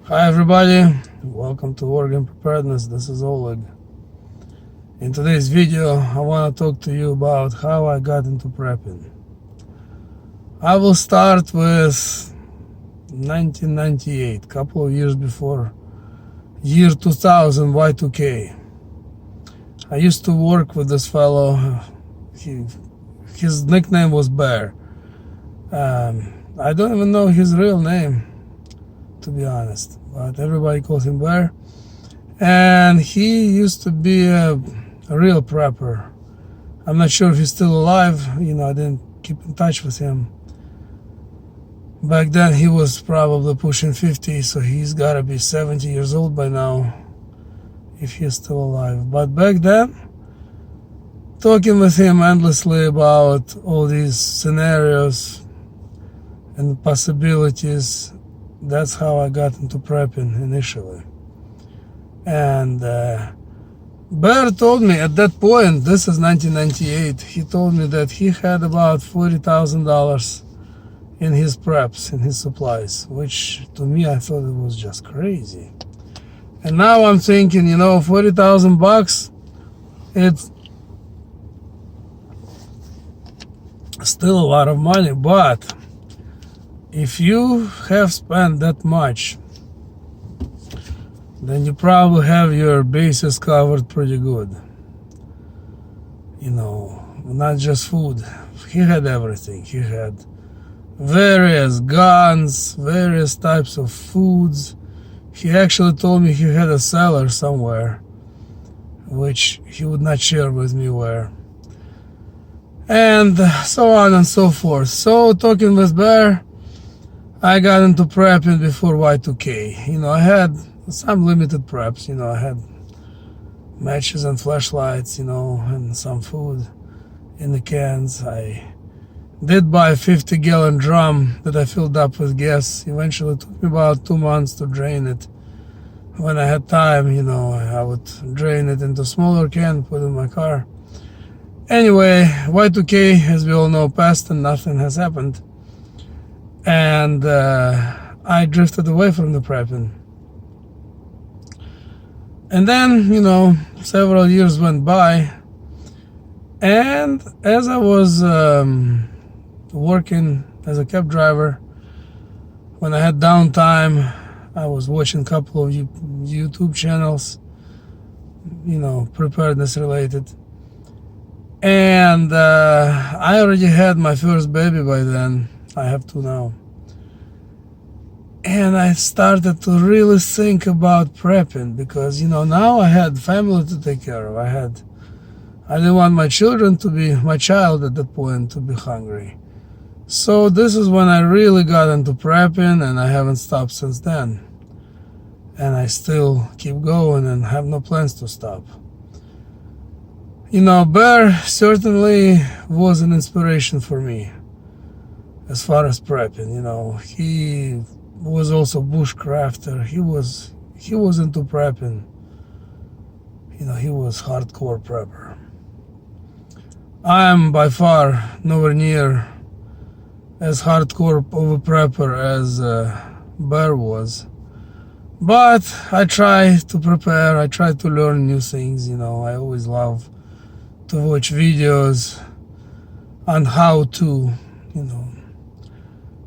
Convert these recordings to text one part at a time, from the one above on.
Hi everybody, welcome to Organ Preparedness. This is Oleg. In today's video, I want to talk to you about how I got into prepping. I will start with 1998, couple of years before year 2000 Y2K. I used to work with this fellow. His nickname was Bear. I don't even know his real name, to be honest, but everybody calls him Bear. And he used to be a real prepper. I'm not sure if he's still alive. I didn't keep in touch with him. Back then he was probably pushing 50, so he's gotta be 70 years old by now, if he's still alive. But back then, talking with him endlessly about all these scenarios and possibilities, that's how I got into prepping initially. And Bear told me at that point, this is 1998, he told me that he had about $40,000 in his preps, in his supplies, which to me, I thought it was just crazy. And now I'm thinking, $40,000, it's still a lot of money, but if you have spent that much, then you probably have your bases covered pretty good. Not just food. He had everything. He had various guns, various types of foods. He actually told me he had a cellar somewhere, which he would not share with me where. And so on and so forth. So talking with Bear, I got into prepping before Y2K. I had some limited preps. I had matches and flashlights, and some food in the cans. I did buy a 50-gallon drum that I filled up with gas. Eventually it took me about 2 months to drain it. When I had time, I would drain it into a smaller can, put it in my car. Anyway, Y2K, as we all know, passed and nothing has happened. And I drifted away from the prepping. And then, several years went by. And as I was working as a cab driver, when I had downtime, I was watching a couple of YouTube channels, preparedness related. And I already had my first baby by then. I have two now. And I started to really think about prepping because, now I had family to take care of. I didn't want my child at that point to be hungry. So this is when I really got into prepping, and I haven't stopped since then. And I still keep going and have no plans to stop. Bear certainly was an inspiration for me as far as prepping. He was also bushcrafter. He was into prepping. He was hardcore prepper. I'm by far nowhere near as hardcore of a prepper as Bear was. But I try to prepare, I try to learn new things. I always love to watch videos on how to,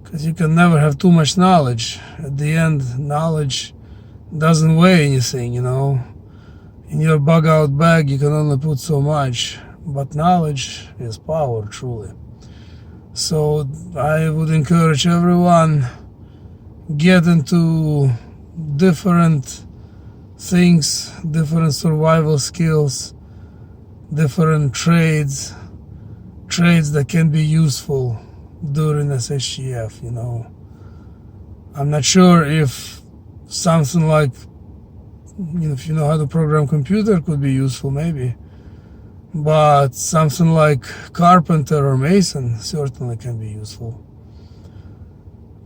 because you can never have too much knowledge. At the end, knowledge doesn't weigh anything. In your bug out bag you can only put so much, but knowledge is power, truly. So I would encourage everyone, get into different things, different survival skills, different trades that can be useful during SHTF. I'm not sure if something like, if you know how to program computer, could be useful, maybe. But something like carpenter or mason certainly can be useful.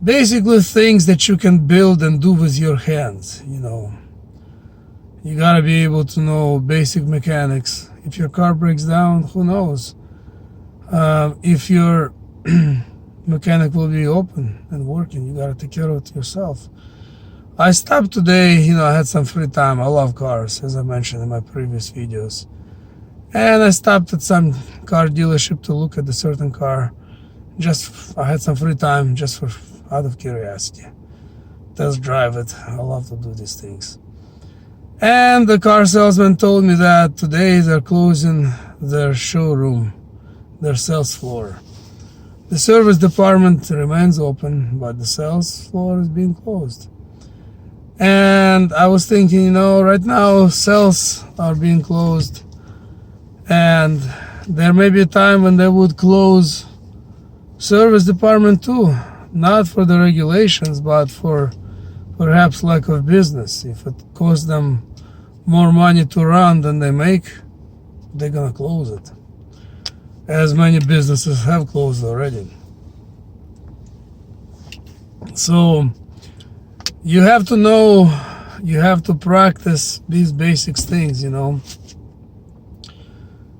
Basically things that you can build and do with your hands. You gotta be able to know basic mechanics. If your car breaks down, who knows? If your mechanic will be open and working, you gotta take care of it yourself. I stopped today, I had some free time. I love cars, as I mentioned in my previous videos. And I stopped at some car dealership to look at a certain car. I had some free time just out of curiosity. Test drive it. I love to do these things. And the car salesman told me that today they're closing their showroom, their sales floor. The service department remains open, but the sales floor is being closed. And I was thinking, right now sales are being closed, and there may be a time when they would close service department too, not for the regulations, but for perhaps lack of business. If it costs them more money to run than they make, they're gonna close it, as many businesses have closed already. So you have to know, you have to practice these basic things,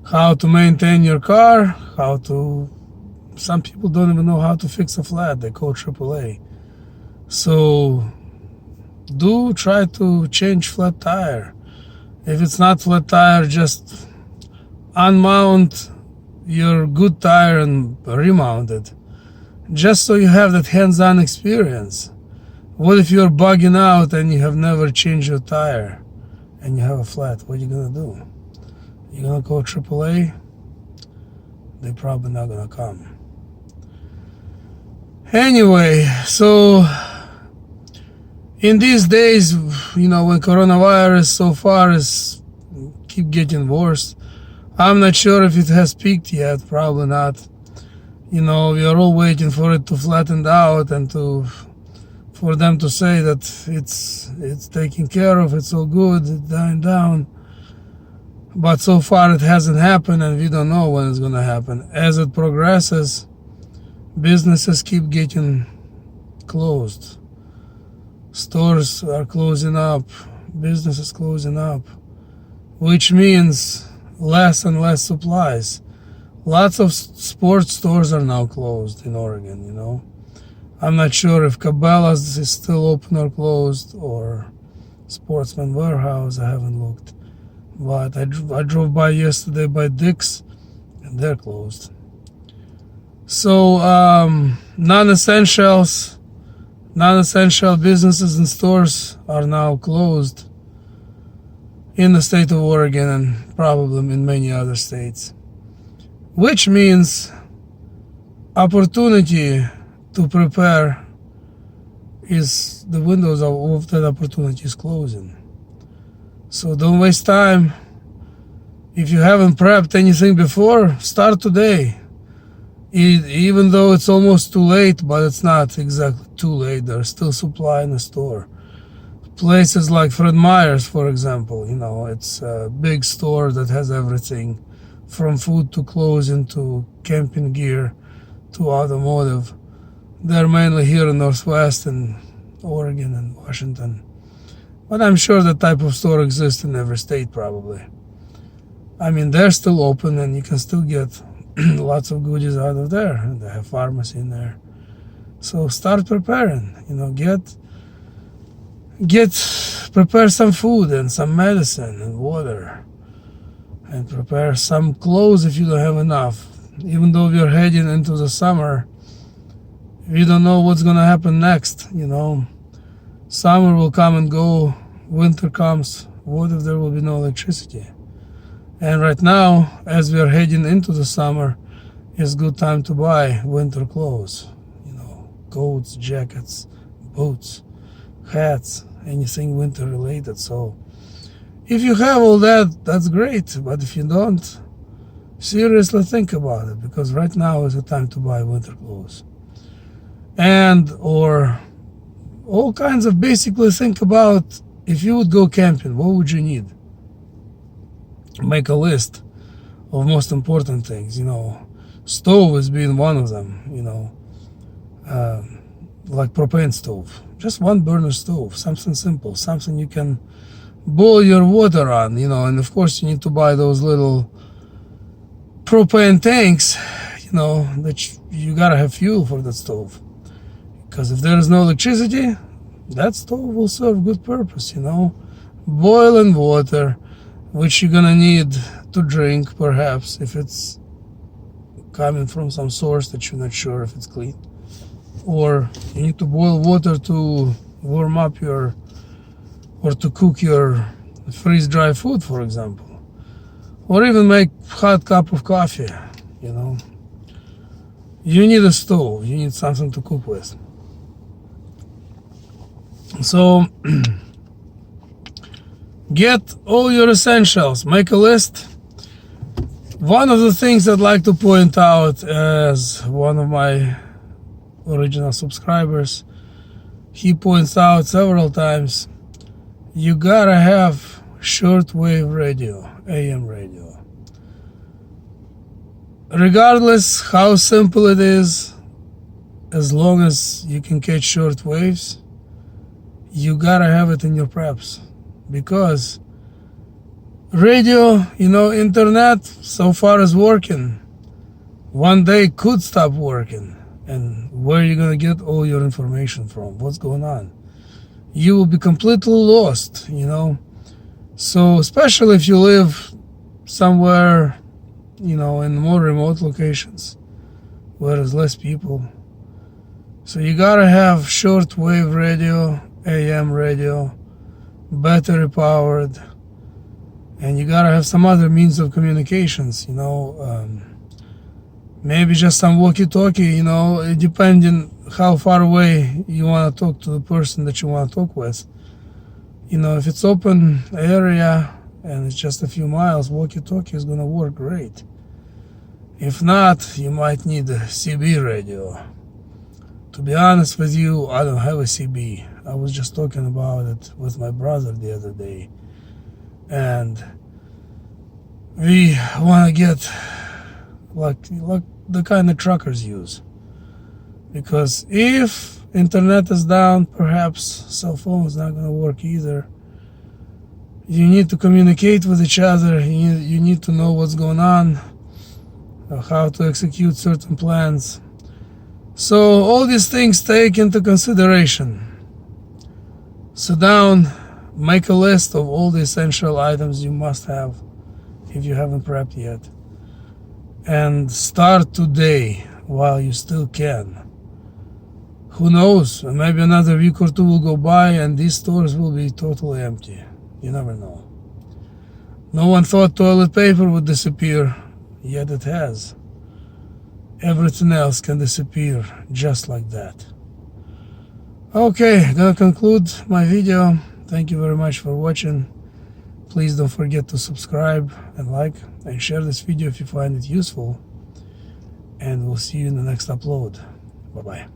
how to maintain your car, some people don't even know how to fix a flat. They call AAA. So do try to change flat tire. If it's not flat tire, just unmount your good tire and remount it, just so you have that hands-on experience. What if you're bugging out and you have never changed your tire and you have a flat? What are you gonna do? You're gonna call AAA? They're probably not gonna come. Anyway, so in these days, when coronavirus so far is keep getting worse, I'm not sure if it has peaked yet. Probably not. We are all waiting for it to flatten out and for them to say that it's taken care of, it's all good, it's dying down. But so far it hasn't happened, and we don't know when it's going to happen. As it progresses, businesses keep getting closed. Stores are closing up, businesses closing up, which means less and less supplies. Lots of sports stores are now closed in Oregon, I'm not sure if Cabela's is still open or closed, or Sportsman Warehouse. I haven't looked. But I drove by yesterday by Dick's, and they're closed. So non-essential businesses and stores are now closed in the state of Oregon and probably in many other states, which means opportunity to prepare the windows of that opportunity is closing. So don't waste time. If you haven't prepped anything before, start today. Even though it's almost too late, but it's not exactly too late. There's still supply in the store. Places like Fred Meyer's, for example, it's a big store that has everything from food to clothing to camping gear to automotive. They're mainly here in Northwest and Oregon and Washington. But I'm sure that type of store exists in every state probably. They're still open and you can still get lots of goodies out of there. And they have pharmacy in there. So start preparing, prepare some food and some medicine and water. And prepare some clothes if you don't have enough. Even though we're heading into the summer, we don't know what's going to happen next, Summer will come and go, winter comes. What if there will be no electricity? And right now, as we are heading into the summer, it's a good time to buy winter clothes. Coats, jackets, boots, hats, anything winter related. So if you have all that, that's great. But if you don't, seriously think about it, because right now is the time to buy winter clothes. Or all kinds of, basically think about, if you would go camping, what would you need? Make a list of most important things. Stove is being one of them, like propane stove, just one burner stove, something simple, something you can boil your water on, and of course you need to buy those little propane tanks, that you gotta have fuel for that stove, because if there is no electricity, that stove will serve good purpose, you know. Boiling water, which you're gonna need to drink, perhaps, if it's coming from some source that you're not sure if it's clean. Or you need to boil water to warm up your, or to cook your freeze-dry food, for example. Or even make hot cup of coffee, you know. You need a stove, you need something to cook with. So, get all your essentials, make a list. One of the things I'd like to point out, as one of my original subscribers, he points out several times, you gotta have shortwave radio, AM radio. Regardless how simple it is, as long as you can catch short waves, you gotta have it in your preps. Because radio, you know, internet so far is working. One day could stop working. And where are you gonna get all your information from? What's going on? You will be completely lost, you know. So especially if you live somewhere, you know, in more remote locations where there's less people. So you gotta have shortwave radio, AM radio, battery powered, and you gotta have some other means of communications, you know, maybe just some walkie-talkie, you know, depending how far away you want to talk to the person that you want to talk with. You know, if it's open area and it's just a few miles, walkie-talkie is gonna work great. If not, you might need a CB radio. To be honest with you, I don't have a CB. I was just talking about it with my brother the other day, and we want to get like the kind of truckers use, because if internet is down, perhaps cell phone is not going to work either. You need to communicate with each other. You need to know what's going on, how to execute certain plans. So all these things take into consideration. Sit down, make a list of all the essential items you must have if you haven't prepped yet. And start today while you still can. Who knows, maybe another week or two will go by and these stores will be totally empty. You never know. No one thought toilet paper would disappear, yet it has. Everything else can disappear just like that. Okay, gonna conclude my video. Thank you very much for watching. Please don't forget to subscribe and like and share this video if you find it useful. And we'll see you in the next upload. Bye-bye.